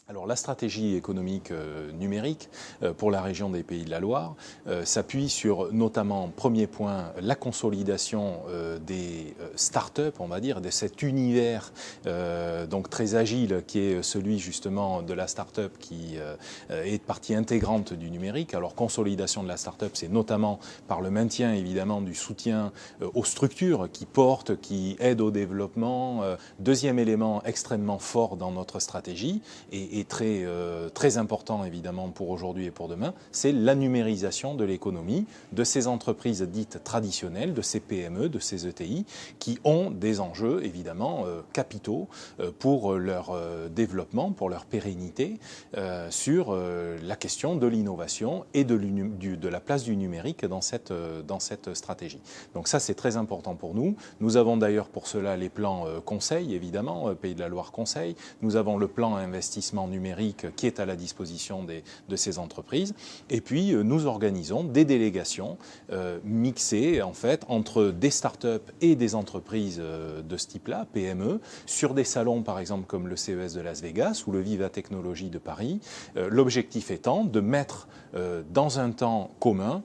Alors la stratégie économique numérique pour la région des Pays de la Loire s'appuie sur notamment, premier point, la consolidation des start-up, on va dire, de cet univers donc très agile qui est celui justement de la start-up qui est partie intégrante du numérique. Alors consolidation de la start-up, c'est notamment par le maintien évidemment du soutien aux structures qui portent, qui aident au développement. Deuxième élément extrêmement fort dans notre stratégie et très important évidemment pour aujourd'hui et pour demain, c'est la numérisation de l'économie, de ces entreprises dites traditionnelles, de ces PME, de ces ETI, qui ont des enjeux évidemment capitaux pour leur développement, pour leur pérennité, sur la question de l'innovation et de la place du numérique dans cette stratégie. Donc ça c'est très important pour nous. Nous avons d'ailleurs pour cela les plans conseil, évidemment, Pays de la Loire Conseil. Nous avons le plan investissement numérique qui est à la disposition de ces entreprises. Et puis, nous organisons des délégations mixées, en fait, entre des startups et des entreprises de ce type-là, PME, sur des salons, par exemple, comme le CES de Las Vegas ou le Viva Technologie de Paris. L'objectif étant de mettre dans un temps commun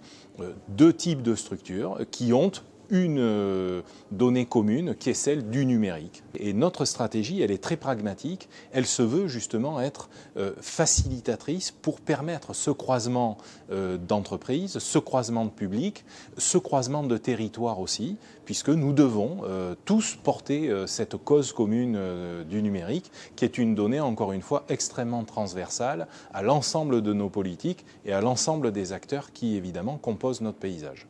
deux types de structures qui ont une donnée commune qui est celle du numérique. Et notre stratégie, elle est très pragmatique, elle se veut justement être facilitatrice pour permettre ce croisement d'entreprises, ce croisement de public, ce croisement de territoire aussi, puisque nous devons tous porter cette cause commune du numérique, qui est une donnée, encore une fois, extrêmement transversale à l'ensemble de nos politiques et à l'ensemble des acteurs qui, évidemment, composent notre paysage.